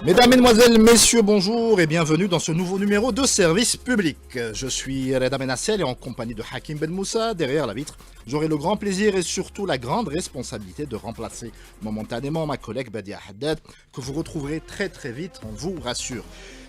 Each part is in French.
Mesdames, Mesdemoiselles, Messieurs, bonjour et bienvenue dans ce nouveau numéro de Service Public. Je suis Reda Benassel et en compagnie de Hakim Ben Moussa, derrière la vitre, j'aurai le grand plaisir et surtout la grande responsabilité de remplacer momentanément ma collègue Badia Haddad, que vous retrouverez très vite, on vous rassure.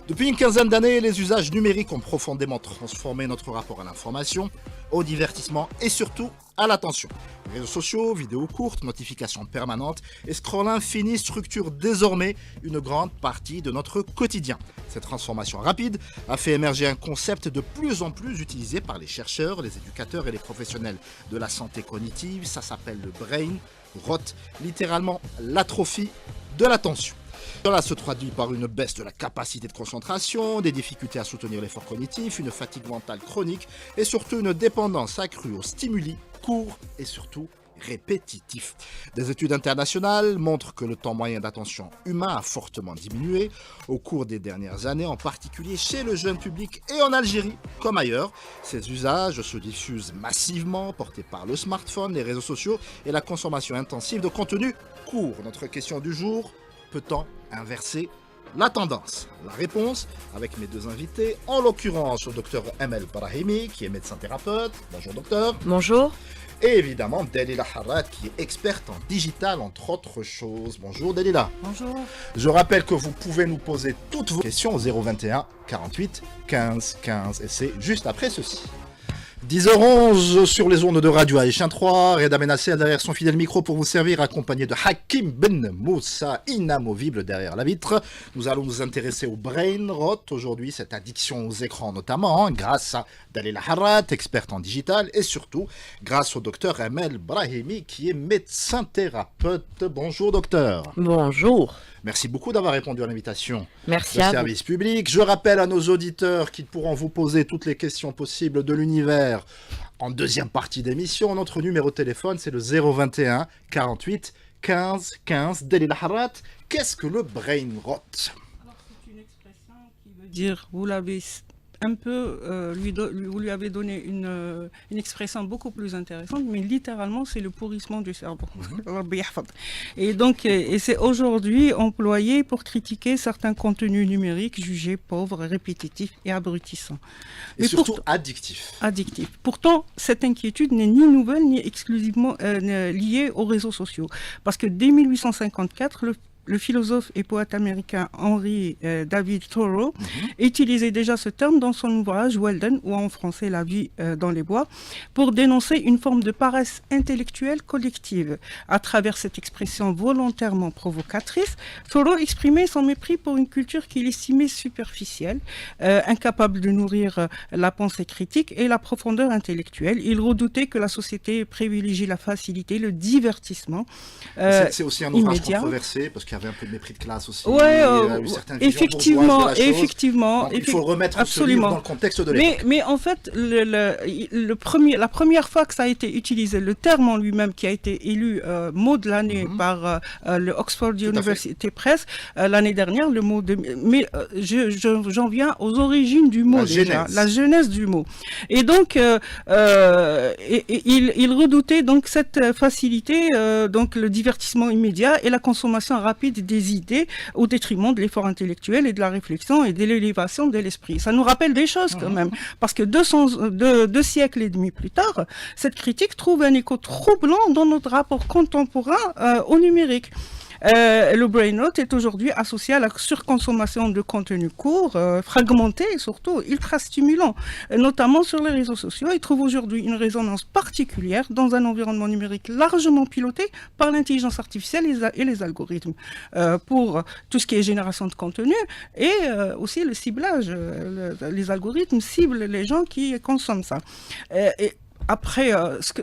Depuis une quinzaine d'années, les usages numériques ont profondément transformé notre rapport à l'information, au divertissement et surtout à l'attention. Réseaux sociaux, vidéos courtes, notifications permanentes et scroll infini structurent désormais une grande partie de notre quotidien. Cette transformation rapide a fait émerger un concept de plus en plus utilisé par les chercheurs, les éducateurs et les professionnels de la santé cognitive. Ça s'appelle le brain rot, littéralement l'atrophie de l'attention. Cela se traduit par une baisse de la capacité de concentration, des difficultés à soutenir l'effort cognitif, une fatigue mentale chronique et surtout une dépendance accrue aux stimuli courts et surtout répétitifs. Des études internationales montrent que le temps moyen d'attention humain a fortement diminué au cours des dernières années, en particulier chez le jeune public et en Algérie comme ailleurs. Ces usages se diffusent massivement, portés par le smartphone, les réseaux sociaux et la consommation intensive de contenu court. Notre question du jour: peut-on inverser la tendance? La réponse avec mes deux invités, en l'occurrence le docteur Amel Brahimi, qui est médecin thérapeute. Bonjour docteur. Bonjour. Et évidemment Dalila Harrat, qui est experte en digital entre autres choses. Bonjour Dalila. Bonjour. Je rappelle que vous pouvez nous poser toutes vos questions au 021 48 15 15 et c'est juste après ceci. 10h11 sur les ondes de Radio Aïchin 3, Reda Benassel derrière son fidèle micro pour vous servir, accompagné de Hakim Ben Moussa, inamovible derrière la vitre. Nous allons nous intéresser au brain rot aujourd'hui, cette addiction aux écrans notamment, grâce à Dalila Harrat, experte en digital, et surtout grâce au docteur Amel Brahimi, qui est médecin thérapeute. Bonjour docteur. Bonjour. Merci beaucoup d'avoir répondu à l'invitation de Service Public. Je rappelle à nos auditeurs qu'ils pourront vous poser toutes les questions possibles de l'univers en deuxième partie d'émission. Notre numéro de téléphone, c'est le 021 48 15 15. Dalila Harrat, qu'est-ce que le brain rot? Alors, c'est une expression qui veut dire, vous l'avez un peu, vous lui avez donné une expression beaucoup plus intéressante, mais littéralement, c'est le pourrissement du cerveau. Et donc, c'est aujourd'hui employé pour critiquer certains contenus numériques jugés pauvres, répétitifs et abrutissants. Et surtout addictifs. Addictifs. Pourtant, cette inquiétude n'est ni nouvelle, ni exclusivement liée aux réseaux sociaux. Parce que dès 1854, le philosophe et poète américain Henry David Thoreau utilisait déjà ce terme dans son ouvrage Walden, ou en français La vie dans les bois, pour dénoncer une forme de paresse intellectuelle collective. À travers cette expression volontairement provocatrice, Thoreau exprimait son mépris pour une culture qu'il estimait superficielle, incapable de nourrir la pensée critique et la profondeur intellectuelle. Il redoutait que la société privilégie la facilité, le divertissement c'est aussi un ouvrage immédiat. Controversé, parce qu'il y avait un peu de mépris de classe aussi. Ouais, effectivement. Il faut remettre ce livre dans le contexte de l'époque. Mais en fait, la première fois que ça a été utilisé, le terme en lui-même qui a été élu mot de l'année par le Oxford University Press l'année dernière, le mot de... Mais j'en viens aux origines du mot la genèse du mot. Et donc, il redoutait donc cette facilité, donc le divertissement immédiat et la consommation rapide des idées au détriment de l'effort intellectuel et de la réflexion et de l'élévation de l'esprit. Ça nous rappelle des choses quand même, parce que deux siècles et demi plus tard, cette critique trouve un écho troublant dans notre rapport contemporain au numérique. Le brain rot est aujourd'hui associé à la surconsommation de contenus courts, fragmentés et surtout ultra stimulants, notamment sur les réseaux sociaux. Il trouve aujourd'hui une résonance particulière dans un environnement numérique largement piloté par l'intelligence artificielle et les algorithmes pour tout ce qui est génération de contenu et aussi le ciblage. Les algorithmes ciblent les gens qui consomment ça. Après,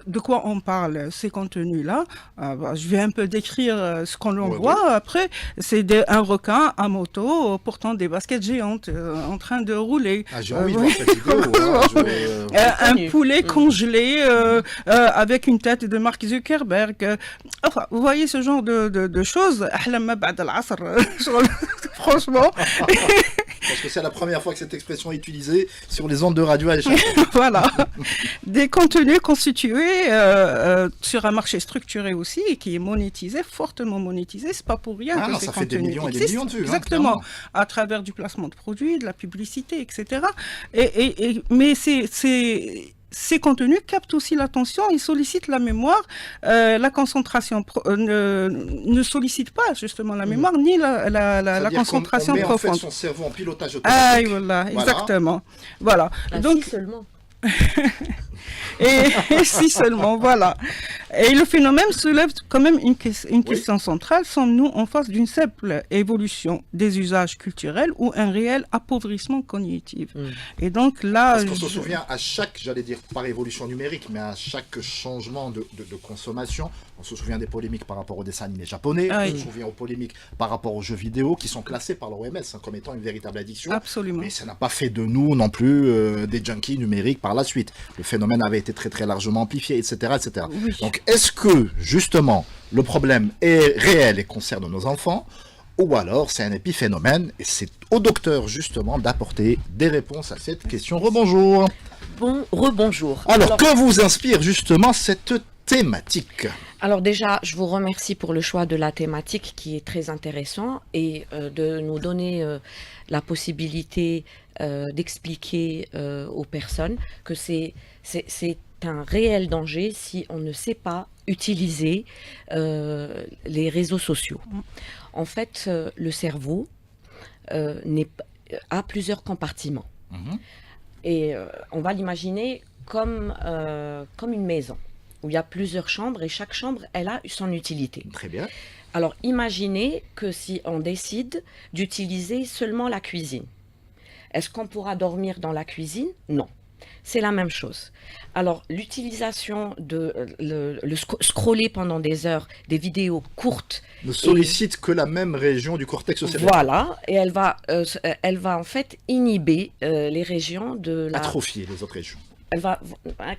de quoi on parle, ces contenus-là, je vais un peu décrire ce qu'on voit. Après, c'est un requin à moto portant des baskets géantes en train de rouler. J'ai envie de voir cette vidéo. Un poulet congelé avec une tête de Mark Zuckerberg. Enfin, vous voyez ce genre de choses. Franchement. Parce que c'est la première fois que cette expression est utilisée sur les ondes de radio à l'échelle. Voilà. Des contenus constitués sur un marché structuré aussi et qui est monétisé, fortement monétisé. C'est pas pour rien que non, ces ça fait des contenus millions et des existent. millions de vues. Exactement. À travers du placement de produits, de la publicité, etc. Mais ces contenus captent aussi l'attention, ils sollicitent la mémoire. La concentration ne sollicite pas justement la mémoire ni la concentration on met profonde. En fait son cerveau en pilotage automatique. Voilà, exactement. Voilà. Donc seulement. et si seulement, voilà. Et le phénomène soulève quand même une question centrale. Sommes-nous en face d'une simple évolution des usages culturels ou un réel appauvrissement cognitif? Et donc là... Parce qu'on se souvient à chaque, j'allais dire, par évolution numérique, mais à chaque changement de consommation, on se souvient des polémiques par rapport aux dessins animés japonais, on se souvient aux polémiques par rapport aux jeux vidéo qui sont classés par l'OMS comme étant une véritable addiction. Absolument. Mais ça n'a pas fait de nous non plus des junkies numériques par la suite. Le phénomène avait été très très largement amplifié, etc. etc. Oui. Donc est-ce que justement le problème est réel et concerne nos enfants, ou alors c'est un épiphénomène et c'est au docteur justement d'apporter des réponses à cette question. Rebonjour. Rebonjour. Alors que vous inspire justement cette thématique? Alors déjà, je vous remercie pour le choix de la thématique qui est très intéressant et de nous donner la possibilité d'expliquer aux personnes que c'est un réel danger si on ne sait pas utiliser les réseaux sociaux. En fait, le cerveau a plusieurs compartiments. Et on va l'imaginer comme une maison, où il y a plusieurs chambres et chaque chambre, elle a son utilité. Très bien. Alors, imaginez que si on décide d'utiliser seulement la cuisine, est-ce qu'on pourra dormir dans la cuisine? Non. C'est la même chose. Alors, l'utilisation de scroller pendant des heures, des vidéos courtes... Ne sollicite que la même région du cortex cérébral. Voilà, et elle va en fait inhiber les régions de la... Atrophier les autres régions. Elle va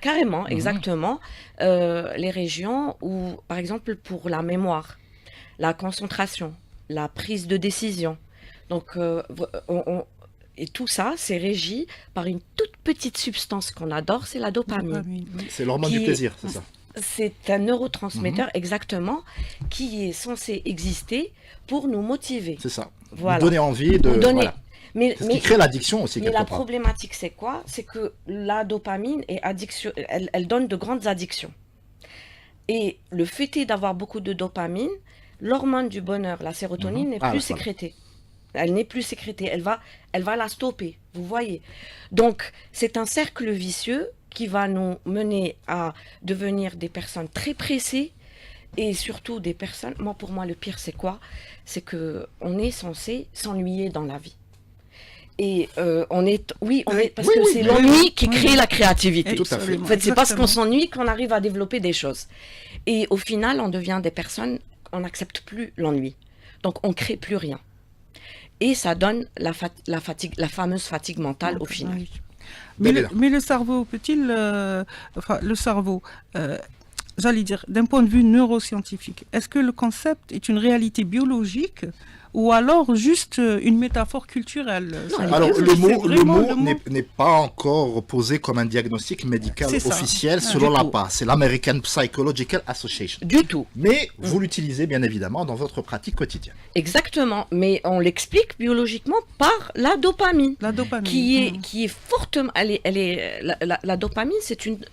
carrément, exactement, les régions où, par exemple, pour la mémoire, la concentration, la prise de décision. Donc, et tout ça, c'est régi par une toute petite substance qu'on adore, c'est la dopamine. C'est l'hormone du plaisir, c'est ça? C'est un neurotransmetteur, exactement, qui est censé exister pour nous motiver. C'est ça. Voilà. Nous donner envie de... Voilà. Mais, c'est ce qui crée l'addiction aussi, mais la problématique, c'est quoi? C'est que la dopamine est addiction, elle donne de grandes addictions. Et le fait est d'avoir beaucoup de dopamine, l'hormone du bonheur, la sérotonine, n'est plus sécrétée. Elle n'est plus sécrétée, elle va la stopper, vous voyez. Donc, c'est un cercle vicieux qui va nous mener à devenir des personnes très pressées et surtout des personnes... Pour moi, le pire, c'est quoi? C'est qu'on est censé s'ennuyer dans la vie. Et parce que c'est l'ennui qui crée la créativité. Tout à fait. En fait, c'est parce qu'on s'ennuie qu'on arrive à développer des choses. Et au final, on devient des personnes, on n'accepte plus l'ennui. Donc, on ne crée plus rien. Et ça donne la fameuse fatigue mentale au final. Oui. Mais le cerveau peut-il... le cerveau... j'allais dire, d'un point de vue neuroscientifique, est-ce que le concept est une réalité biologique ou alors juste une métaphore culturelle? Alors, le mot n'est pas encore posé comme un diagnostic médical officiel selon l'APA, c'est l'American Psychological Association. Du tout. Mais vous l'utilisez bien évidemment dans votre pratique quotidienne. Exactement, mais on l'explique biologiquement par la dopamine. La dopamine. Qui est fortement... La dopamine,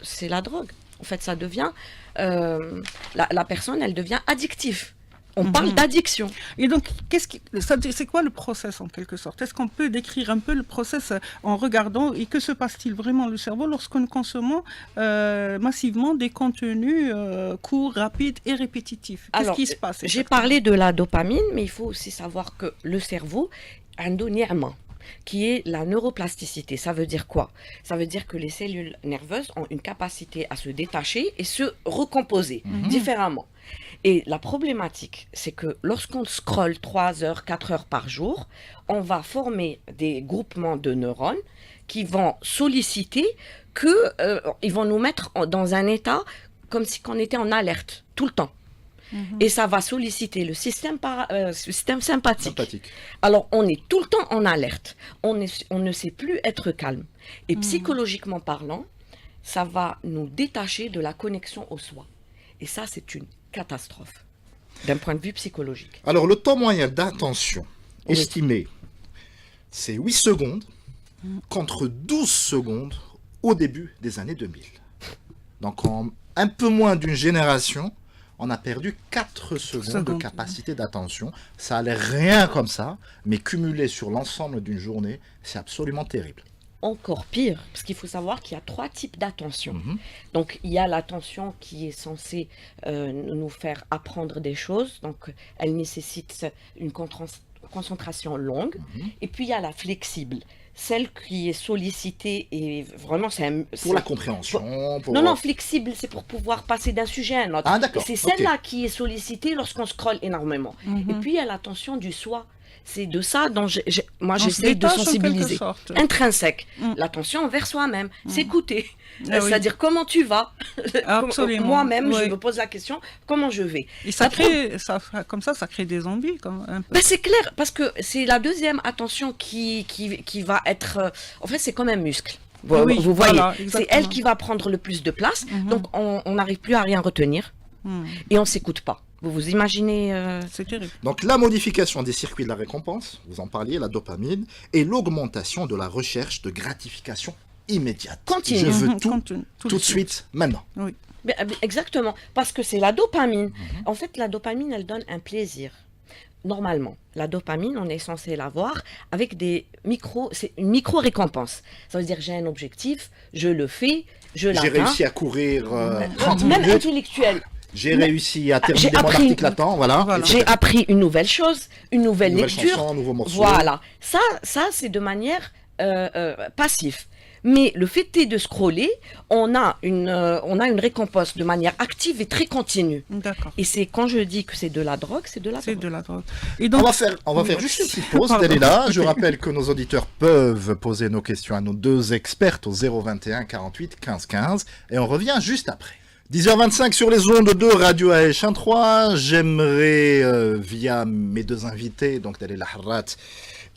c'est la drogue. En fait, ça devient... la personne, elle devient addictive. On parle d'addiction. Et donc, c'est quoi le process en quelque sorte? Est-ce qu'on peut décrire un peu le process en regardant et que se passe-t-il vraiment le cerveau lorsque nous consommons massivement des contenus courts, rapides et répétitifs? Qu'est-ce qui se passe? J'ai parlé de la dopamine, mais il faut aussi savoir que le cerveau a un ni'ma, qui est la neuroplasticité. Ça veut dire quoi? Ça veut dire que les cellules nerveuses ont une capacité à se détacher et se recomposer différemment. Et la problématique, c'est que lorsqu'on scrolle 3 heures, 4 heures par jour, on va former des groupements de neurones qui vont solliciter ils vont nous mettre dans un état comme si on était en alerte tout le temps. et ça va solliciter le système sympathique. Sympathique. Alors, on est tout le temps en alerte. On ne sait plus être calme. Et psychologiquement parlant, ça va nous détacher de la connexion au soi. Et ça, c'est une catastrophe d'un point de vue psychologique. Alors, le temps moyen d'attention estimé, c'est 8 secondes contre 12 secondes au début des années 2000. Donc, en un peu moins d'une génération, on a perdu 4 secondes de capacité d'attention. Ça a l'air rien comme ça, mais cumulé sur l'ensemble d'une journée, c'est absolument terrible. Encore pire, parce qu'il faut savoir qu'il y a 3 types d'attention. Donc, il y a l'attention qui est censée nous faire apprendre des choses. Donc, elle nécessite une concentration longue. Et puis, il y a la flexible, celle qui est sollicitée et vraiment, Pour la compréhension. Pour... Non, flexible, c'est pour pouvoir passer d'un sujet à un autre. Ah, d'accord. C'est celle-là qui est sollicitée lorsqu'on scrolle énormément. Et puis, il y a l'attention du soi. C'est de ça dont moi j'essaie de sensibiliser. Intrinsèque. L'attention envers soi-même. S'écouter. C'est-à-dire comment tu vas. Moi-même, je me pose la question, comment je vais. Et ça crée, comme ça crée des envies. Un peu. Ben, c'est clair, parce que c'est la deuxième attention qui va être... en fait, c'est comme un muscle. Vous voyez, voilà, c'est elle qui va prendre le plus de place. Donc, on n'arrive plus à rien retenir. Et on ne s'écoute pas. Vous imaginez... C'est terrible. Donc la modification des circuits de la récompense, vous en parliez, la dopamine, et l'augmentation de la recherche de gratification immédiate. Continue. Je veux tout de suite, maintenant. Oui. Exactement, parce que c'est la dopamine. En fait, la dopamine, elle donne un plaisir. Normalement, la dopamine, on est censé l'avoir avec c'est une micro-récompense. Ça veut dire, j'ai un objectif, je le fais, je l'atteins. J'ai réussi à courir 30 minutes. Même intellectuel. J'ai réussi à terminer mon article à temps, voilà. J'ai appris une nouvelle chose, une nouvelle lecture. Chanson, un nouveau morceau. Voilà. Ça c'est de manière passive. Mais le fait est de scroller, on a une récompense de manière active et très continue. D'accord. Et c'est quand je dis que c'est de la drogue, c'est de la drogue. C'est de la drogue. Et donc, on va faire juste une petite pause, Dalila. Je rappelle que nos auditeurs peuvent poser nos questions à nos 2 expertes au 021 48 15 15 et on revient juste après. 10h25 sur les ondes de Radio AH13. J'aimerais, via mes 2 invités, donc Dalila Harrat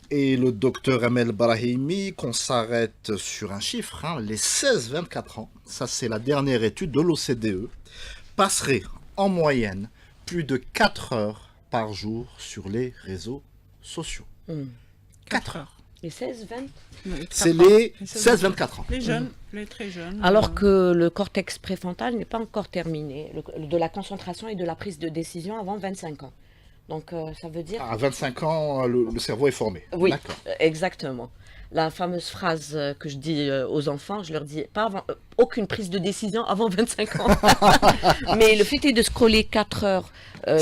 et le docteur Amel Brahimi, qu'on s'arrête sur un chiffre. Les 16-24 ans, ça c'est la dernière étude de l'OCDE, passeraient en moyenne plus de 4 heures par jour sur les réseaux sociaux. 4 heures. Les 16-20 C'est les 16-24 ans. Les jeunes, les très jeunes. Alors que le cortex préfrontal n'est pas encore terminé, de la concentration et de la prise de décision avant 25 ans. Donc ça veut dire... À 25 ans, le cerveau est formé. Oui, d'accord. Exactement. La fameuse phrase que je dis aux enfants, je leur dis pas aucune prise de décision avant 25 ans. Mais le fait est de scroller 4 heures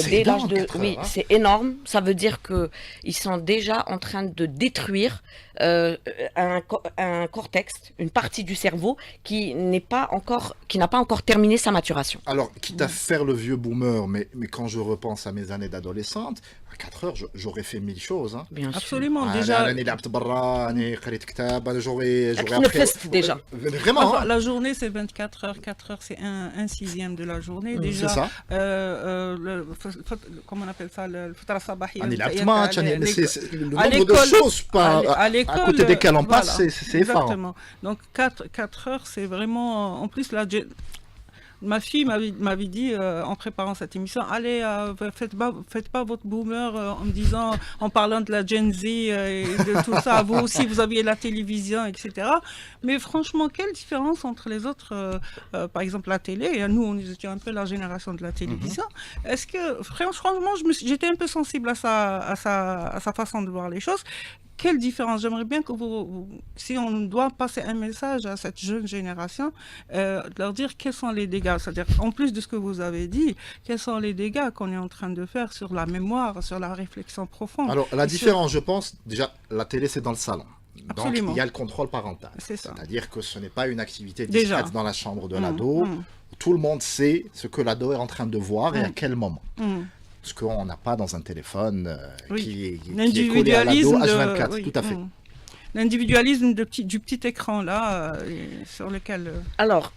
dès l'âge de... Oui, c'est énorme. Ça veut dire qu'ils sont déjà en train de détruire un cortex, une partie du cerveau qui n'a pas encore terminé sa maturation. Alors, quitte à faire le vieux boomer, mais quand je repense à mes années d'adolescente, à 4 heures, j'aurais fait 1000 choses. Hein. Bien sûr. Absolument, déjà. J'aurais appris... déjà. Vraiment. Enfin, la journée, c'est 24 heures. 4 heures, c'est un sixième de la journée. Déjà, c'est ça. Comment on appelle ça, le Fatra Sabahi. Le nombre de choses à côté desquelles on passe, c'est effarant. Exactement. Donc 4 heures, c'est vraiment... En plus, là, ma fille m'avait dit en préparant cette émission, allez, faites pas votre boomer en parlant de la Gen Z et de tout ça. Vous aussi, vous aviez la télévision, etc. Mais franchement, quelle différence entre les autres, par exemple la télé, et nous, on était un peu la génération de la télévision. Est-ce que, franchement, j'étais un peu sensible à sa façon de voir les choses. Quelle différence? J'aimerais bien que si on doit passer un message à cette jeune génération, de leur dire quels sont les dégâts. C'est-à-dire, en plus de ce que vous avez dit, quels sont les dégâts qu'on est en train de faire sur la mémoire, sur la réflexion profonde. Alors, la différence, je pense, déjà, la télé, c'est dans le salon. Absolument. Donc, il y a le contrôle parental. C'est ça. C'est-à-dire que ce n'est pas une activité discrète dans la chambre de l'ado. Tout le monde sait ce que l'ado est en train de voir et à quel moment. Ce qu'on n'a pas dans un téléphone qui est collé à l'ado H24, tout à fait. L'individualisme du petit écran là, sur lequel... Alors,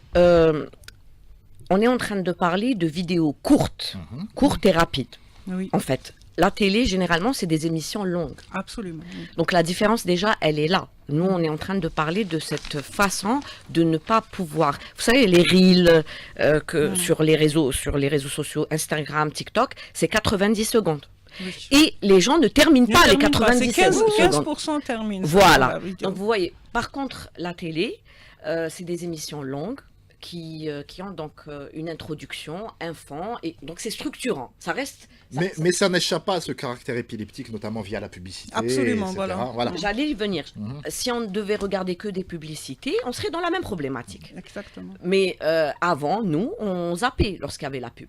on est en train de parler de vidéos courtes et rapides. Oui, En fait, la télé, généralement, c'est des émissions longues. absolument. Oui. Donc la différence, déjà, elle est là. Nous, on est en train de parler de cette façon de ne pas pouvoir... Vous savez, les reels sur les réseaux sociaux, Instagram, TikTok, c'est 90 secondes. Oui. Et les gens ne terminent Ne pas les termine pas, 90 c'est 15%, secondes. 15% termine. Voilà. La vidéo. Donc vous voyez, par contre, la télé, c'est des émissions longues qui ont donc une introduction, un fond, et donc c'est structurant. Ça reste... Mais ça n'échappe pas à ce caractère épileptique, notamment via la publicité. Absolument, etc. voilà. J'allais y venir. Mhm. Si on ne devait regarder que des publicités, on serait dans la même problématique. Exactement. Mais avant, nous, on zappait lorsqu'il y avait la pub.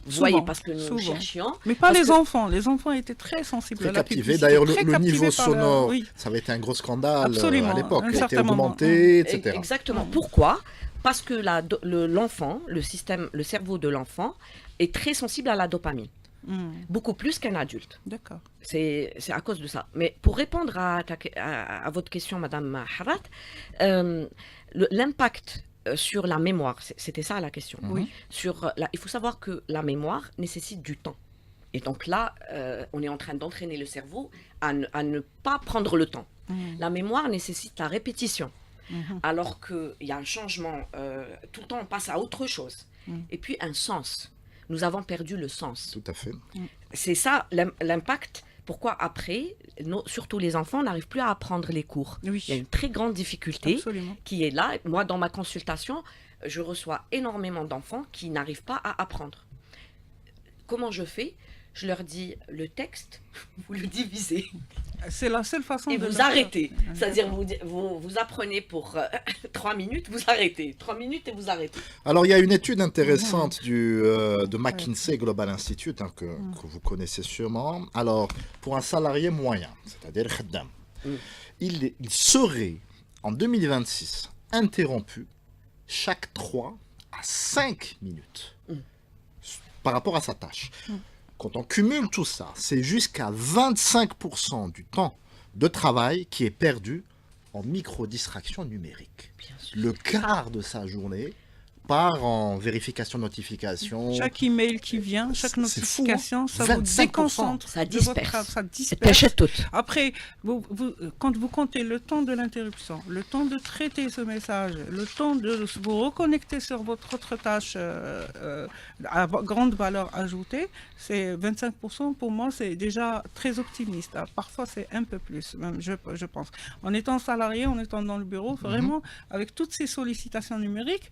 Vous Souvent, voyez, parce que nous souvent. cherchions... Mais pas Parce les que- enfants. Les enfants étaient très sensibles Très à la captivé. publicité. D'ailleurs, très le niveau captivés par la- sonore, oui. ça avait été un gros scandale Absolument, à l'époque. à un Il a été certain moment. augmenté, etc. Exactement. Mm. Pourquoi? Parce que l'enfant, le cerveau de l'enfant est très sensible à la dopamine. Beaucoup plus qu'un adulte. D'accord. C'est à cause de ça. Mais pour répondre à votre question, Madame Harat, l'impact sur la mémoire, c'était ça la question. Oui. Il faut savoir que la mémoire nécessite du temps. Et donc là, on est en train d'entraîner le cerveau à ne pas prendre le temps. La mémoire nécessite la répétition. Alors qu'il y a un changement, tout le temps on passe à autre chose. Et puis un sens. Nous avons perdu le sens. Tout à fait. C'est ça l'impact. Pourquoi après, surtout les enfants, n'arrivent plus à apprendre les cours. Oui. Il y a une très grande difficulté Absolument. qui est là. Moi, dans ma consultation, je reçois énormément d'enfants qui n'arrivent pas à apprendre. Comment je fais? Je leur dis, le texte, vous le divisez C'est la seule façon et de vous le faire. arrêtez. C'est-à-dire, vous apprenez pour 3 minutes, vous arrêtez. 3 minutes et vous arrêtez. Alors, il y a une étude intéressante de McKinsey Global Institute, que vous connaissez sûrement. Alors, pour un salarié moyen, c'est-à-dire khaddam, il serait, en 2026, interrompu chaque 3 à 5 minutes par rapport à sa tâche. Quand on cumule tout ça, c'est jusqu'à 25% du temps de travail qui est perdu en micro-distraction numérique. Bien sûr. Le quart de sa journée part en vérification notification. Chaque email qui vient, chaque C'est fou, notification, hein. ça vous 25%. déconcentre. Ça de votre disperse. travail, ça C'est disperse. pêchette toute. Après, quand vous comptez le temps de l'interruption, le temps de traiter ce message, le temps de vous reconnecter sur votre autre tâche à grande valeur ajoutée, c'est 25%. Pour moi, c'est déjà très optimiste. Parfois, c'est un peu plus, même, je pense. En étant salarié, en étant dans le bureau, vraiment, avec toutes ces sollicitations numériques,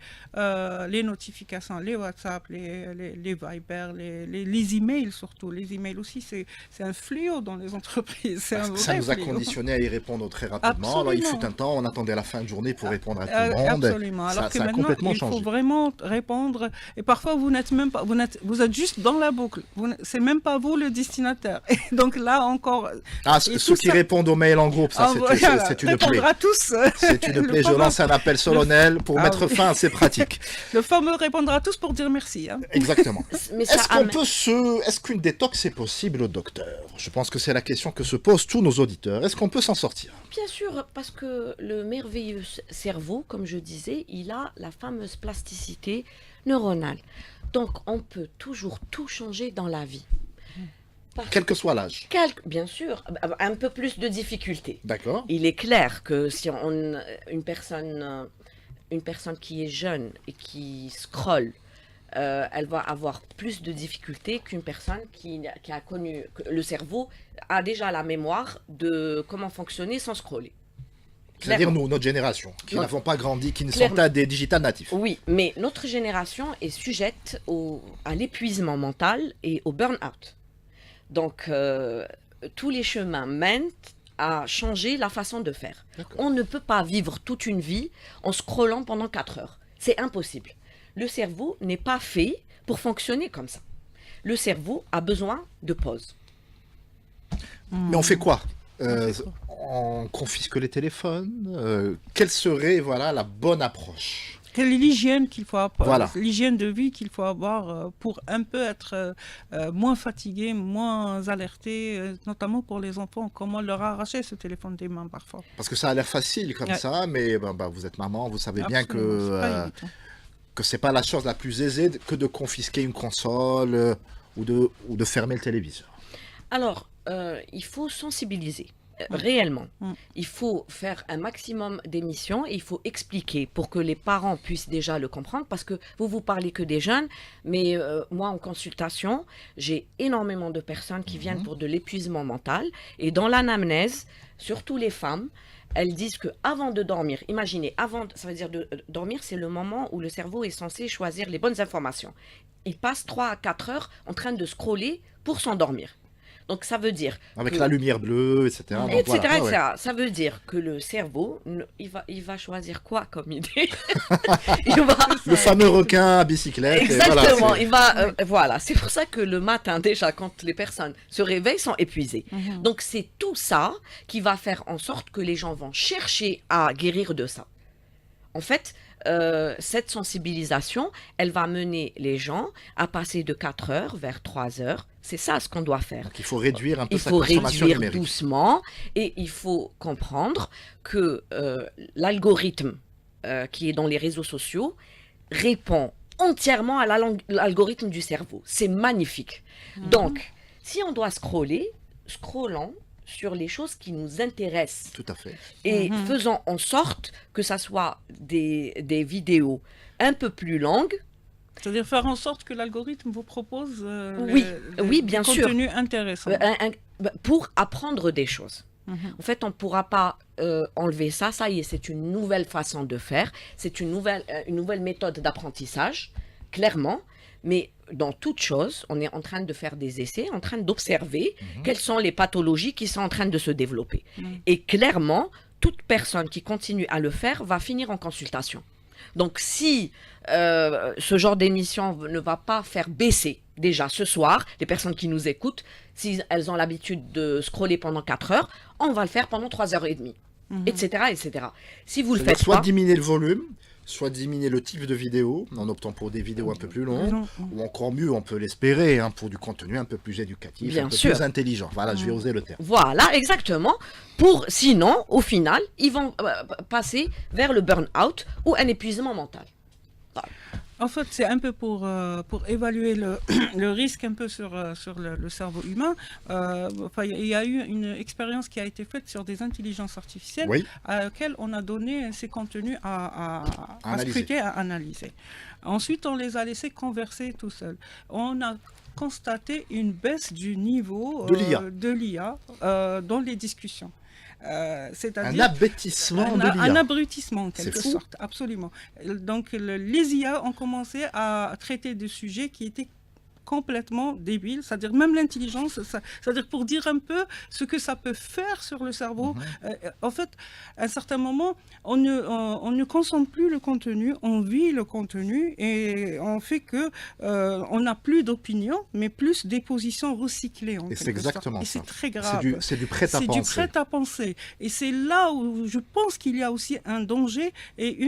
les notifications, les WhatsApp, les Viber, les emails surtout. Les emails aussi, c'est un fléau dans les entreprises. C'est un Ça vrai nous a fléau. conditionné à y répondre très rapidement. Alors, il fut un temps, on attendait la fin de journée pour répondre à tout le monde. Absolument. Alors que Ça a maintenant, complètement il faut changé. vraiment répondre. Et parfois, vous n'êtes même pas, vous êtes juste dans la boucle. C'est même pas vous le destinataire. Et donc là encore. Ah, et ceux tout qui ça- répondent aux mails en groupe, ça, Ah, voilà, c'est une plaie. répondre à tous. C'est une Le plaie. Je fameux- lance un appel solennel pour Ah mettre oui. fin à ces pratiques. Le fameux répondre à tous pour dire merci. Hein. Exactement. Mais ça Est-ce qu'une détox est possible, docteur? Je pense que c'est la question que se posent tous nos auditeurs. Est-ce qu'on peut s'en sortir? Bien sûr, parce que le merveilleux cerveau, comme je disais, il a la fameuse plasticité neuronale. Donc, on peut toujours tout changer dans la vie. Quel que soit l'âge. Bien sûr, un peu plus de difficultés. D'accord. Il est clair que si une personne qui est jeune et qui scrolle, elle va avoir plus de difficultés qu'une personne qui a connu, que le cerveau a déjà la mémoire de comment fonctionner sans scroller. C'est-à-dire Clairement. nous, notre génération, qui Non. n'avons pas grandi, qui ne sont Clairement. pas des digital natifs. Oui, mais notre génération est sujette à l'épuisement mental et au burn-out. Donc, tous les chemins mènent à changer la façon de faire. D'accord. On ne peut pas vivre toute une vie en scrollant pendant 4 heures. C'est impossible. Le cerveau n'est pas fait pour fonctionner comme ça. Le cerveau a besoin de pause. Mais on fait quoi? On confisque les téléphones. Quelle serait la bonne approche? Quelle est l'hygiène qu'il faut avoir, Voilà. l'hygiène de vie qu'il faut avoir pour un peu être moins fatigué, moins alerté, notamment pour les enfants. Comment leur arracher ce téléphone des mains parfois. Parce que ça a l'air facile comme Ouais. ça, mais vous êtes maman, vous savez bien Absolument, c'est pas que évident. que c'est pas la chose la plus aisée que de confisquer une console ou de fermer le téléviseur. Alors, il faut sensibiliser. Réellement, il faut faire un maximum d'émissions et il faut expliquer pour que les parents puissent déjà le comprendre parce que vous parlez que des jeunes, mais moi en consultation, j'ai énormément de personnes qui viennent pour de l'épuisement mental et dans l'anamnèse, surtout les femmes, elles disent que avant de dormir, imaginez, ça veut dire de dormir, c'est le moment où le cerveau est censé choisir les bonnes informations. Il passe 3 à 4 heures en train de scroller pour s'endormir. Donc ça veut dire avec la lumière bleue, etc. Donc, etc., voilà. etc. Ouais. Ça veut dire que le cerveau, il va choisir quoi comme idée? Il va... Le fameux requin à bicyclette. Exactement. Et voilà, voilà. C'est pour ça que le matin, déjà, quand les personnes se réveillent, sont épuisées. Donc c'est tout ça qui va faire en sorte que les gens vont chercher à guérir de ça. En fait, cette sensibilisation, elle va mener les gens à passer de 4 heures vers 3 heures. C'est ça ce qu'on doit faire. donc il faut réduire un peu Il sa faut consommation réduire numérique. doucement et il faut comprendre que l'algorithme qui est dans les réseaux sociaux répond entièrement à l'algorithme du cerveau. C'est magnifique. Donc, si on doit scrollons sur les choses qui nous intéressent Tout à fait. et faisons en sorte que ça soit des vidéos un peu plus longues. C'est-à-dire faire en sorte que l'algorithme vous propose oui, bien sûr. contenu intéressant. Pour apprendre des choses. En fait, on ne pourra pas enlever ça. Ça y est, c'est une nouvelle façon de faire. C'est une nouvelle méthode d'apprentissage, clairement. Mais dans toute chose, on est en train de faire des essais, en train d'observer quelles sont les pathologies qui sont en train de se développer. Et clairement, toute personne qui continue à le faire va finir en consultation. Donc, si ce genre d'émission ne va pas faire baisser, déjà ce soir, les personnes qui nous écoutent, si elles ont l'habitude de scroller pendant 4 heures, on va le faire pendant 3 heures et demie, etc., etc. Si vous le faites soit pas... diminuer le volume, soit diminuer le type de vidéo, en optant pour des vidéos un peu plus longues, ou encore mieux, on peut l'espérer, pour du contenu un peu plus éducatif, Bien un peu sûr. plus intelligent. Voilà, je vais oser le terme. Voilà, exactement. Sinon, au final, ils vont passer vers le burn-out ou un épuisement mental. Voilà. En fait, c'est un peu pour évaluer le risque un peu sur le cerveau humain. Il y a eu une expérience qui a été faite sur des intelligences artificielles à laquelle on a donné ces contenus à scruter, à analyser. Ensuite, on les a laissés converser tout seuls. On a constaté une baisse du niveau de l'IA dans les discussions. C'est-à-dire un abêtissement de l'IA. Un abrutissement en quelque fou. sorte, absolument. Donc les IA ont commencé à traiter de sujets qui étaient complètement débiles, c'est-à-dire même l'intelligence, c'est-à-dire pour dire un peu ce que ça peut faire sur le cerveau. En fait, à un certain moment, on ne consomme plus le contenu, on vit le contenu et on fait que on n'a plus d'opinion, mais plus des positions recyclées. Et c'est exactement ça. Et c'est très grave. C'est du prêt à penser. C'est du prêt à penser. Et c'est là où je pense qu'il y a aussi un danger et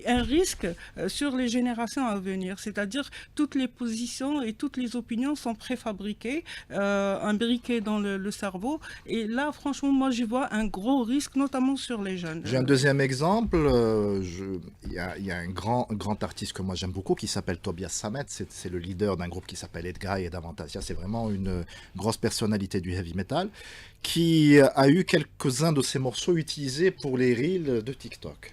un risque sur les générations à venir. C'est-à-dire toutes les positions et toutes les opinions sont préfabriquées, imbriquées dans le cerveau. Et là, franchement, moi, je vois un gros risque, notamment sur les jeunes. J'ai un deuxième exemple. Il y a un grand artiste que moi j'aime beaucoup qui s'appelle Tobias Sammet. C'est le leader d'un groupe qui s'appelle Edguy et Davantasia. C'est vraiment une grosse personnalité du heavy metal qui a eu quelques-uns de ses morceaux utilisés pour les reels de TikTok.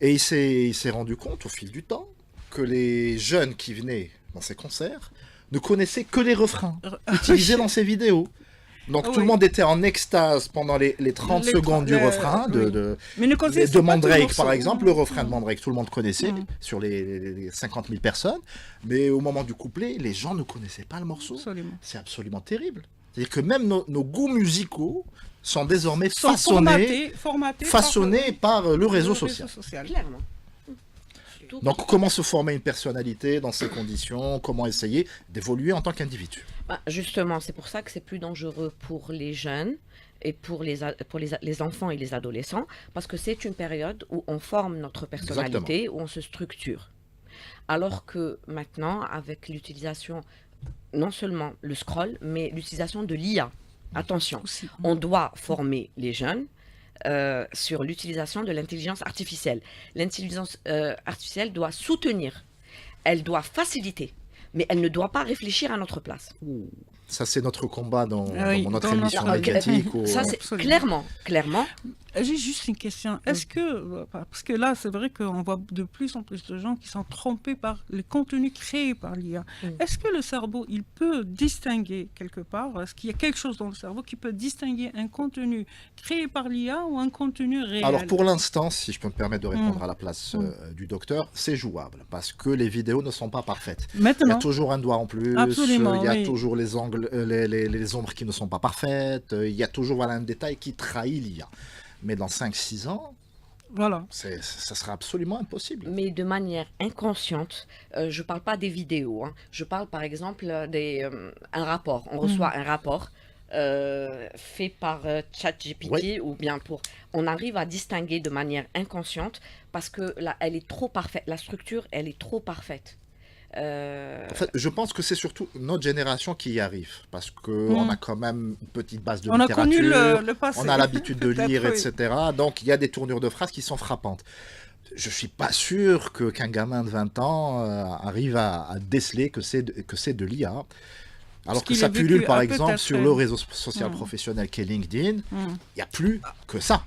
Et il s'est rendu compte au fil du temps que les jeunes qui venaient dans ses concerts ne connaissaient que les refrains utilisés dans ses vidéos. Donc tout le monde était en extase pendant les 30 secondes du refrain de Mandrake, par exemple. Le refrain de Mandrake, tout le monde connaissait sur les 50 000 personnes. Mais au moment du couplet, les gens ne connaissaient pas le morceau. C'est absolument terrible. C'est-à-dire que même nos goûts musicaux sont désormais façonnés par le réseau social. Clairement. Donc comment se former une personnalité dans ces conditions? Comment essayer d'évoluer en tant qu'individu? Justement, c'est pour ça que c'est plus dangereux pour les jeunes et pour les enfants et les adolescents, parce que c'est une période où on forme notre personnalité, où on se structure. Alors que maintenant, avec l'utilisation, non seulement le scroll, mais l'utilisation de l'IA, attention, on doit former les jeunes, sur l'utilisation de l'intelligence artificielle. L'intelligence artificielle doit soutenir, elle doit faciliter, mais elle ne doit pas réfléchir à notre place. Ça, c'est notre combat dans Oui, notre dans émission notre- médiatique. Ça, c'est Absolument. clairement. J'ai juste une question. Est-ce que, parce que là, c'est vrai qu'on voit de plus en plus de gens qui sont trompés par les contenus créés par l'IA. Est-ce que le cerveau, il peut distinguer quelque part, est-ce qu'il y a quelque chose dans le cerveau qui peut distinguer un contenu créé par l'IA ou un contenu réel? Alors pour l'instant, si je peux me permettre de répondre à la place du docteur, c'est jouable parce que les vidéos ne sont pas parfaites. Il y a Maintenant, toujours un doigt en plus, Absolument, il y a oui. toujours les angles, les ombres qui ne sont pas parfaites, il y a toujours un détail qui trahit l'IA. Mais dans 5-6 ans, voilà. ça sera absolument impossible. Mais de manière inconsciente, je ne parle pas des vidéos, hein. Je parle par exemple un rapport. On reçoit un rapport fait par ChatGPT ou bien on arrive à distinguer de manière inconsciente parce que là, elle est trop parfaite. La structure, elle est trop parfaite. En fait, je pense que c'est surtout notre génération qui y arrive parce qu'on a quand même une petite base de On a connu littérature, le passé. on a l'habitude de Peut-être, lire, oui. etc. Donc il y a des tournures de phrases qui sont frappantes. Je suis pas sûr qu'un gamin de 20 ans arrive à déceler que c'est de l'IA. Alors que qu'il ça a vécu pullule par à exemple peut-être, sur le réseau social professionnel qu'est LinkedIn, il n'y a plus que ça.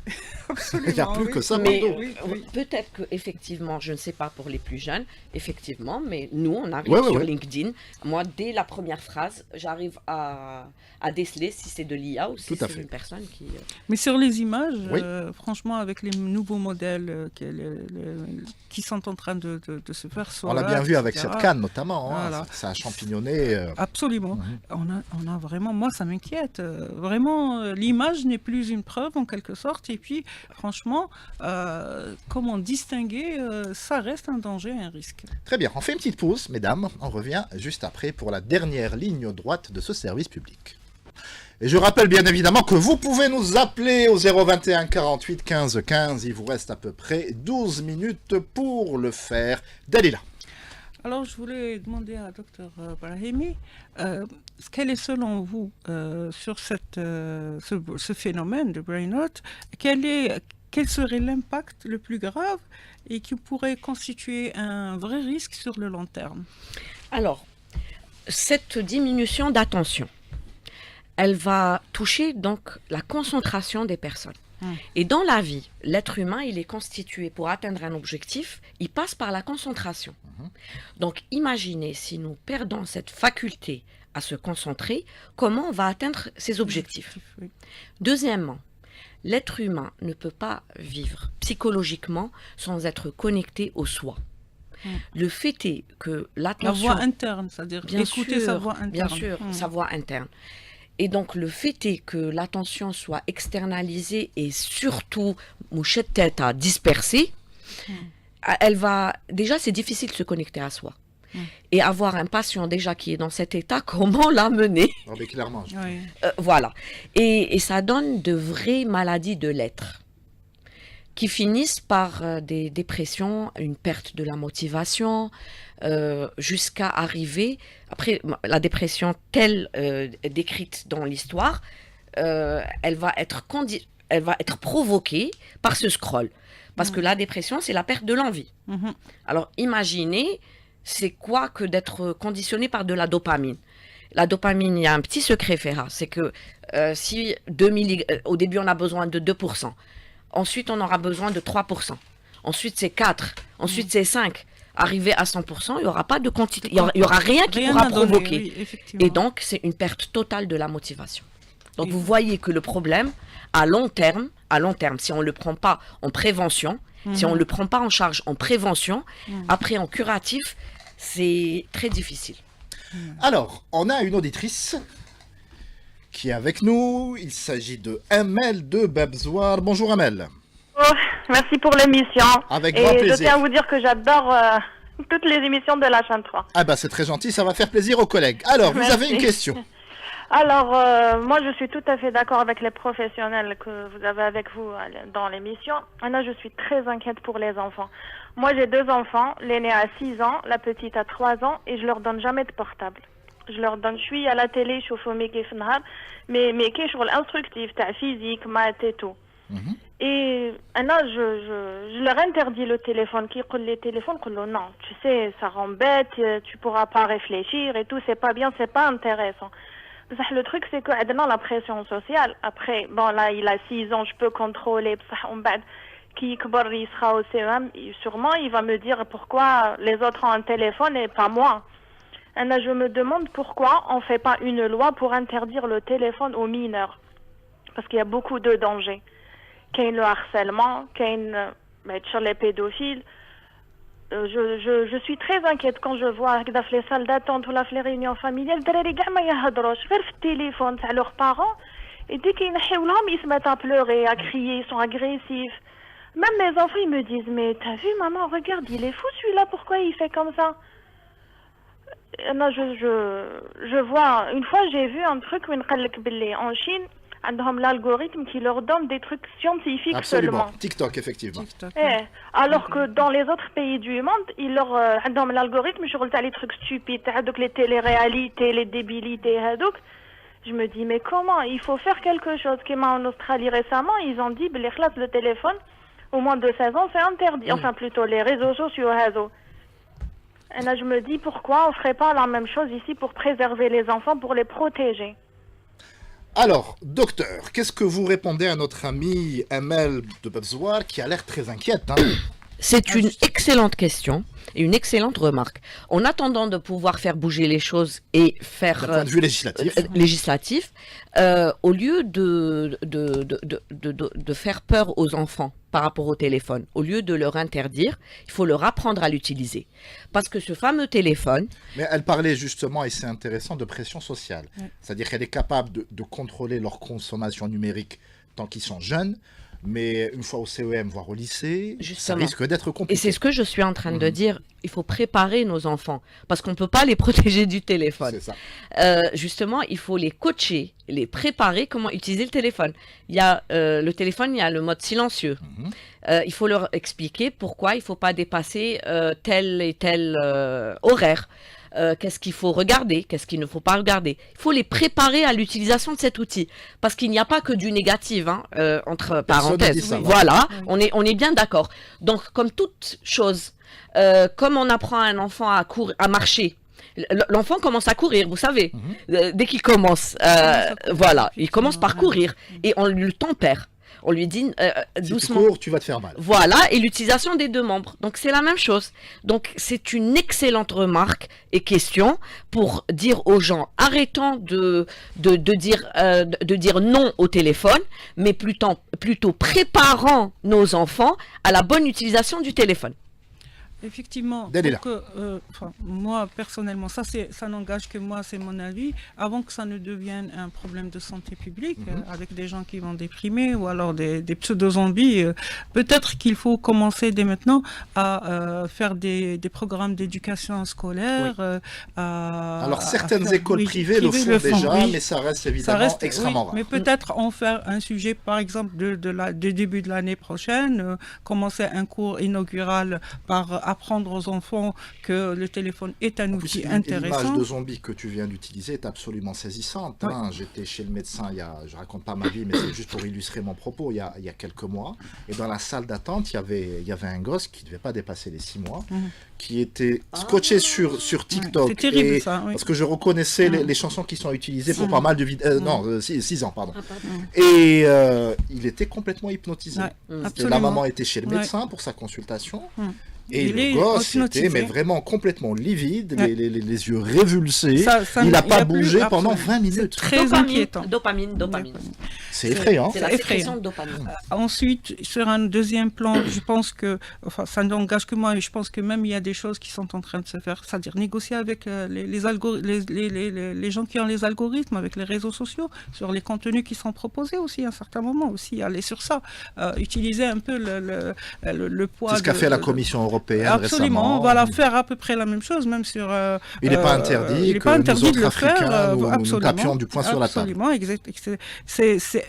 Il n'y a plus oui. que ça. Mais pardon. oui. peut-être que effectivement, je ne sais pas pour les plus jeunes, effectivement, mais nous, on arrive Ouais, ouais, sur ouais. LinkedIn. Moi, dès la première phrase, j'arrive à déceler si c'est de l'IA ou si Tout à c'est fait. une personne qui. Mais sur les images, Oui. franchement, avec les nouveaux modèles qui sont en train de se faire sur On l'a bien vu avec cette canne notamment, hein. Voilà. Ça a champignoné. Absolument. On a vraiment, moi ça m'inquiète. Vraiment, l'image n'est plus une preuve en quelque sorte. Et puis, franchement, comment distinguer, ça reste un danger, un risque. Très bien, on fait une petite pause, mesdames. On revient juste après pour la dernière ligne droite de ce service public. Et je rappelle bien évidemment que vous pouvez nous appeler au 021 48 15 15. Il vous reste à peu près 12 minutes pour le faire. Dalila. Alors, je voulais demander à Dr Brahimi, quel est selon vous, sur ce phénomène de brain rot, quel serait l'impact le plus grave et qui pourrait constituer un vrai risque sur le long terme? Alors, cette diminution d'attention, elle va toucher donc la concentration des personnes. Et dans la vie, l'être humain, il est constitué pour atteindre un objectif, il passe par la concentration. Donc imaginez si nous perdons cette faculté à se concentrer, comment on va atteindre ces objectifs. Oui. Deuxièmement, l'être humain ne peut pas vivre psychologiquement sans être connecté au soi. Le fait est que La l'attention... voix interne, c'est-à-dire écouter sa voix interne. Bien sûr, sa voix interne. Et donc, le fait est que l'attention soit externalisée et surtout, mouchette tête à disperser, elle va... Déjà, c'est difficile de se connecter à soi. Et avoir un patient déjà qui est dans cet état, comment l'amener? Oh, mais clairement. Oui. Voilà. Et ça donne de vraies maladies de l'être qui finissent par des dépressions, une perte de la motivation, jusqu'à arriver... Après, la dépression telle décrite dans l'histoire, elle va être provoquée par ce scroll. Parce que la dépression, c'est la perte de l'envie. Alors, imaginez, c'est quoi que d'être conditionné par de la dopamine? La dopamine, il y a un petit secret, Ferra, c'est que si au début, on a besoin de 2%, ensuite, on aura besoin de 3%, ensuite, c'est 4%, ensuite, c'est 5%. Arrivé à 100%, il n'y aura pas de quantité, il y aura rien qui pourra à donner, provoquer. oui, effectivement. Et donc, c'est une perte totale de la motivation. Donc, vous voyez que le problème, à long terme, si on ne le prend pas en prévention, si on ne le prend pas en charge en prévention, après en curatif, c'est très difficile. Alors, on a une auditrice qui est avec nous. Il s'agit de Amel de Babzoir. Bonjour Amel. Oh, merci pour l'émission. Avec grand Et je plaisir. tiens à vous dire que j'adore toutes les émissions de la chaîne 3. Ah bah c'est très gentil, ça va faire plaisir aux collègues. Alors, vous Merci. avez une question. Alors, moi, je suis tout à fait d'accord avec les professionnels que vous avez avec vous dans l'émission. Anna, je suis très inquiète pour les enfants. Moi, j'ai 2 enfants. L'aîné a 6 ans, la petite a 3 ans, et je leur donne jamais de portable. Je leur donne, je suis à la télé, je suis au mais qui sur l'instructif, t'as physique, maths et tout. Et je leur interdis le téléphone. Qui colle les téléphones, non, tu sais, ça rend bête, tu pourras pas réfléchir et tout, c'est pas bien, c'est pas intéressant. Le truc, c'est que dans la pression sociale, après, bon là, il a 6 ans, je peux contrôler, qui il sera au CEM, sûrement il va me dire pourquoi les autres ont un téléphone et pas moi. Et là, je me demande pourquoi on fait pas une loi pour interdire le téléphone aux mineurs. Parce qu'il y a beaucoup de dangers. Qu'il y ait le harcèlement, qu'il y ait sur les pédophiles. Je suis très inquiète quand je vois dans les salles d'attente ou les réunions familiales, les gars ما يهضروش غير في التليفون تاع leurs parents, et dès qu'ils ينحيولهم ils se mettent à pleurer, à crier, ils sont agressifs. Même mes enfants ils me disent mais t'as vu maman, regarde, il est fou celui-là, pourquoi il fait comme ça? Je vois, une fois j'ai vu un truc en Chine, l'algorithme qui leur donne des trucs scientifiques. Absolument. Seulement. TikTok, effectivement. TikTok. Alors que dans les autres pays du monde, ils leur donnent l'algorithme, je regarde les trucs stupides, donc les téléréalités, les débilités, donc je me dis mais comment? Il faut faire quelque chose. Comme en Australie récemment, ils ont dit les classes de téléphone au moins de 16 ans c'est interdit. Enfin plutôt les réseaux sociaux. Et là je me dis pourquoi on ferait pas la même chose ici pour préserver les enfants, pour les protéger. Alors, docteur, qu'est-ce que vous répondez à notre amie Amel de Babzouar qui a l'air très inquiète, hein? C'est une excellente question et une excellente remarque. En attendant de pouvoir faire bouger les choses et faire D'un point de vue législatif, au lieu de faire peur aux enfants par rapport au téléphone, au lieu de leur interdire, il faut leur apprendre à l'utiliser. Parce que ce fameux téléphone... Mais elle parlait justement, et c'est intéressant, de pression sociale. C'est-à-dire qu'elle est capable de contrôler leur consommation numérique tant qu'ils sont jeunes, mais une fois au CEM, voire au lycée, Justement. ça risque d'être compliqué. Et c'est ce que je suis en train de dire. Il faut préparer nos enfants parce qu'on ne peut pas les protéger du téléphone. C'est ça. Justement, il faut les coacher, les préparer comment utiliser le téléphone. Il y a le téléphone, il y a le mode silencieux. Il faut leur expliquer pourquoi il ne faut pas dépasser tel et tel horaire. Qu'est-ce qu'il faut regarder, qu'est-ce qu'il ne faut pas regarder. Il faut les préparer à l'utilisation de cet outil. Parce qu'il n'y a pas que du négatif, hein, entre parenthèses. Ça, voilà, on est bien d'accord. Donc, comme toute chose, comme on apprend à un enfant à marcher, l'enfant commence à courir, vous savez. Dès qu'il commence, voilà, il commence par courir. Et on lui le tempère. On lui dit Si doucement. tu cours, tu vas te faire mal. Voilà, et l'utilisation des 2 membres. Donc c'est la même chose. Donc c'est une excellente remarque et question pour dire aux gens, arrêtons de dire non au téléphone, mais plutôt préparant nos enfants à la bonne utilisation du téléphone. Effectivement, Dalila. moi personnellement, ça n'engage que moi, c'est mon avis. Avant que ça ne devienne un problème de santé publique, avec des gens qui vont déprimer ou alors des pseudo-zombies, peut-être qu'il faut commencer dès maintenant à faire des programmes d'éducation scolaire. Alors certaines écoles privées le font déjà, mais ça reste évidemment extrêmement rare. Mais peut-être en faire un sujet, par exemple, de début de l'année prochaine, commencer un cours inaugural par apprendre aux enfants que le téléphone est un outil intéressant. L'image de zombie que tu viens d'utiliser est absolument saisissante. Oui. Hein. J'étais chez le médecin, je raconte pas ma vie, mais c'est juste pour illustrer mon propos, il y a quelques mois. Et dans la salle d'attente, il y avait un gosse qui ne devait pas dépasser les 6 mois, qui était scotché sur TikTok. C'est terrible ça. Oui. Parce que je reconnaissais les chansons qui sont utilisées pour pas mal de vidéos. Non, 6 ans, pardon. Et il était complètement hypnotisé. La maman était chez le médecin pour sa consultation. Et le gosse était vraiment complètement livide, les yeux révulsés. Il n'a pas bougé pendant 20 minutes. Très inquiétant. Dopamine. C'est effrayant. C'est la sécrétion de dopamine. Ensuite, sur un deuxième plan, je pense que, ça n'engage que moi, et je pense que même il y a des choses qui sont en train de se faire, c'est-à-dire négocier avec les gens qui ont les algorithmes, avec les réseaux sociaux, sur les contenus qui sont proposés aussi à un certain moment, aussi aller sur ça, utiliser un peu le poids. C'est ce qu'a fait la Commission européenne européenne Absolument, récemment. on va la faire à peu près la même chose, même sur... Il n'est pas interdit il n'est que pas interdit nous de autres le faire. Africains, nous Absolument, tapions du poing sur la table. absolument,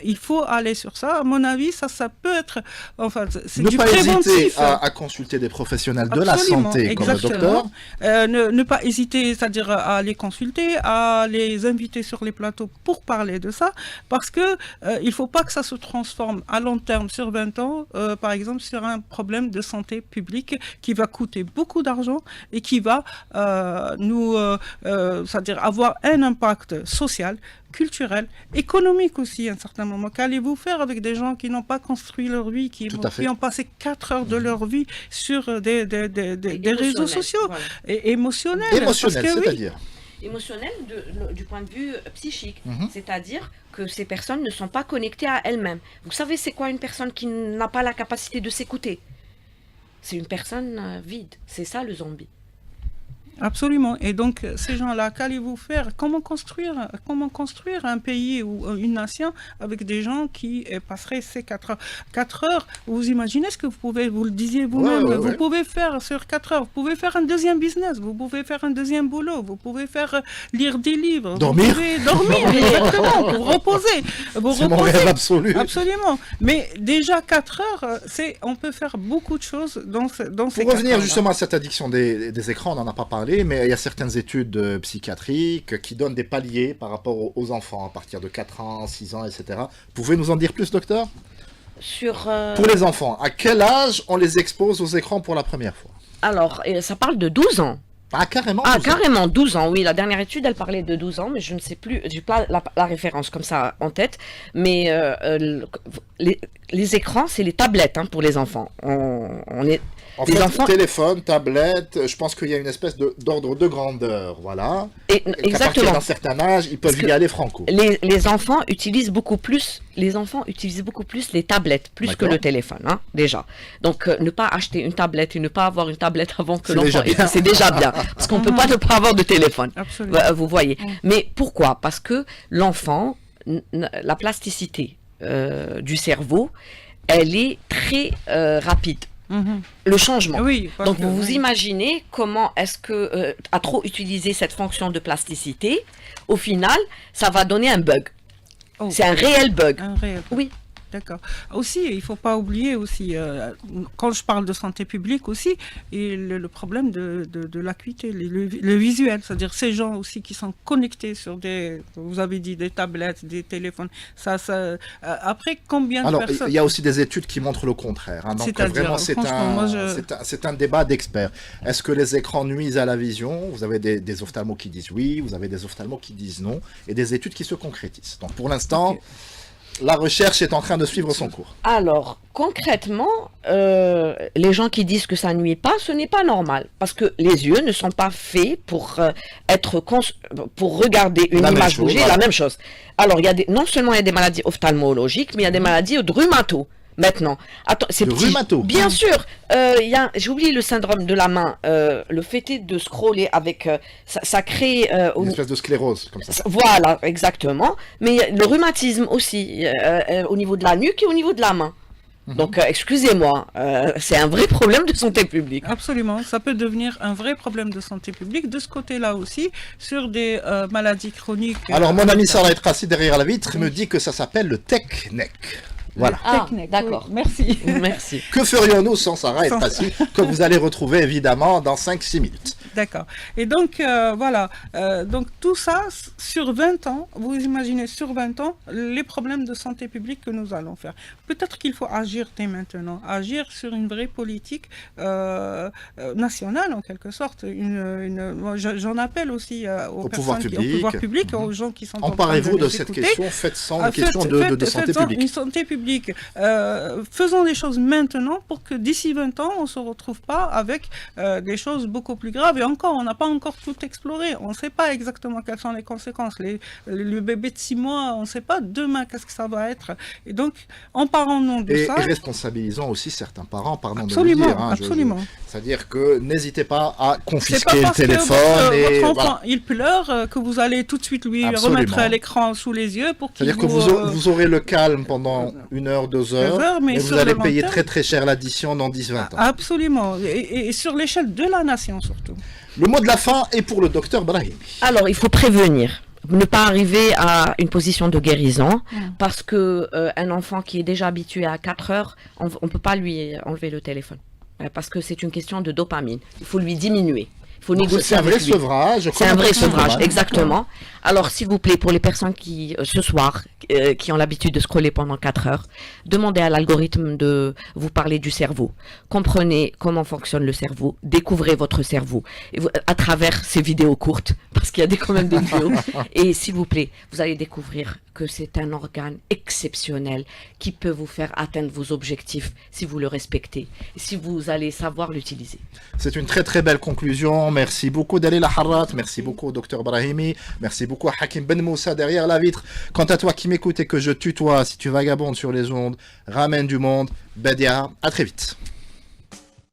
il faut aller sur ça. À mon avis, ça peut être... Enfin, c'est Ne du pas préventif. hésiter à consulter des professionnels de la Absolument, santé comme le exactement. docteur. Ne pas hésiter, c'est-à-dire à les consulter, à les inviter sur les plateaux pour parler de ça, parce que il ne faut pas que ça se transforme à long terme, sur 20 ans, par exemple, sur un problème de santé publique qui va coûter beaucoup d'argent et qui va c'est-à-dire avoir un impact social, culturel, économique aussi à un certain moment. Qu'allez-vous faire avec des gens qui n'ont pas construit leur vie, qui ont passé 4 heures de leur vie sur des réseaux sociaux, voilà. et émotionnels. Émotionnel, parce que, c'est-à-dire Émotionnel du point de vue psychique, c'est-à-dire que ces personnes ne sont pas connectées à elles-mêmes. Vous savez, c'est quoi une personne qui n'a pas la capacité de s'écouter? C'est une personne vide, c'est ça le zombie. Absolument. Et donc, ces gens-là, qu'allez-vous faire? Comment construire un pays ou une nation avec des gens qui passeraient ces 4 heures? 4 heures, vous imaginez ce que vous le disiez vous-même, vous pouvez faire sur 4 heures, vous pouvez faire un deuxième business, vous pouvez faire un deuxième boulot, vous pouvez faire lire des livres, dormir, vous pouvez dormir, exactement, pour reposer. C'est mon rêve absolu. Absolument. Mais déjà 4 heures, on peut faire beaucoup de choses dans ces 4 heures. Pour revenir justement à cette addiction des écrans, on n'en a pas parlé, mais il y a certaines études psychiatriques qui donnent des paliers par rapport aux enfants à partir de 4 ans, 6 ans, etc. Pouvez nous en dire plus, docteur? Pour les enfants, à quel âge on les expose aux écrans pour la première fois? Alors, ça parle de 12 ans. Ah, carrément 12 12 ans. Carrément, 12 ans, oui. La dernière étude, elle parlait de 12 ans, mais je ne sais plus, j'ai pas la référence comme ça en tête. Mais les écrans, c'est les tablettes pour les enfants. En fait, téléphone, tablette, je pense qu'il y a une espèce d'ordre de grandeur, voilà. Et exactement. À partir d'un certain âge, ils peuvent y aller franco. Les enfants utilisent beaucoup plus les tablettes, plus que le téléphone, déjà. Donc, ne pas acheter une tablette et ne pas avoir une tablette avant que l'enfant... C'est déjà bien, parce qu'on ne peut pas ne pas avoir de téléphone. Absolument. Vous voyez. Mais pourquoi? Parce que l'enfant, la plasticité du cerveau, elle est très rapide. Le changement. Oui, donc vous imaginez comment est-ce que à trop utiliser cette fonction de plasticité, au final, ça va donner un bug. Oh. C'est un réel bug. Un réel bug. Oui. D'accord. Aussi, il ne faut pas oublier aussi, quand je parle de santé publique aussi, et le problème de l'acuité, le visuel, c'est-à-dire ces gens aussi qui sont connectés sur vous avez dit, des tablettes, des téléphones. Après, combien de personnes... Il y a aussi des études qui montrent le contraire. Donc vraiment, c'est un débat d'experts. Est-ce que les écrans nuisent à la vision? Vous avez des ophtalmos qui disent oui, vous avez des ophtalmos qui disent non, et des études qui se concrétisent. Donc pour l'instant... Okay. La recherche est en train de suivre son cours. Alors, concrètement, les gens qui disent que ça nuit pas, ce n'est pas normal. Parce que les yeux ne sont pas faits pour pour regarder une image bouger, la même chose. Alors, non seulement il y a des maladies ophtalmologiques, mais il y a des maladies de rhumato. Maintenant, c'est rhumato. Bien sûr, j'ai oublié le syndrome de la main. Le fait de scroller avec, ça crée une espèce de sclérose comme ça. Voilà, exactement. Mais le rhumatisme aussi, au niveau de la nuque et au niveau de la main. Donc, excusez-moi, c'est un vrai problème de santé publique. Absolument, ça peut devenir un vrai problème de santé publique de ce côté-là aussi, sur des maladies chroniques. Alors, mon ami Sarah Etrassi derrière la vitre me dit que ça s'appelle le tech-neck. Voilà. D'accord. Oui. Merci. Merci. Que ferions-nous sans Sarah Etrassi, que vous allez retrouver évidemment dans 5-6 minutes. D'accord. Et donc, voilà. Donc, tout ça, sur 20 ans, vous imaginez sur 20 ans, les problèmes de santé publique que nous allons faire. Peut-être qu'il faut agir dès maintenant, agir sur une vraie politique nationale, en quelque sorte. J'en appelle aussi au pouvoir public, aux gens qui sont en train de Emparez-vous de cette question, faites-en une question de santé publique. Une santé publique. Faisons des choses maintenant pour que d'ici 20 ans, on ne se retrouve pas avec des choses beaucoup plus graves. et encore, on n'a pas encore tout exploré. On ne sait pas exactement quelles sont les conséquences. Le bébé de 6 mois, on ne sait pas demain qu'est-ce que ça va être. Et donc, emparons-nous de ça. Et responsabilisons aussi certains parents, pardon Absolument, de le dire. absolument. C'est-à-dire que n'hésitez pas à C'est confisquer pas le parce téléphone. que votre enfant, voilà. il pleure, que vous allez tout de suite lui Absolument. remettre l'écran sous les yeux pour qu'il C'est-à-dire que vous aurez le calme pendant 1 heure, 2 heures, mais et vous sur allez le long payer terme- très très cher l'addition dans 10-20 ans. Absolument. Et sur l'échelle de la nation, surtout. Le mot de la fin est pour le docteur Brahimi. Alors, il faut prévenir. Ne pas arriver à une position de guérison, parce que un enfant qui est déjà habitué à 4 heures, on ne peut pas lui enlever le téléphone. Parce que c'est une question de dopamine. Il faut lui diminuer. Il faut Donc, négocier c'est un avec vrai lui. sevrage. C'est un vrai sevrage, exactement. exactement. Alors, s'il vous plaît, pour les personnes qui, ce soir, qui ont l'habitude de scroller pendant 4 heures, demandez à l'algorithme de vous parler du cerveau. Comprenez comment fonctionne le cerveau, découvrez votre cerveau à travers ces vidéos courtes, parce qu'il y a quand même des vidéos. Et s'il vous plaît, vous allez découvrir que c'est un organe exceptionnel qui peut vous faire atteindre vos objectifs si vous le respectez, et si vous allez savoir l'utiliser. C'est une très très belle conclusion. Merci beaucoup Dalila Harrat, merci beaucoup Dr Brahimi, merci beaucoup à Hakim Ben Moussa derrière la vitre. Quant à toi qui m'écoutes et que je tutoie, si tu vagabondes sur les ondes, ramène du monde. Badia, à très vite.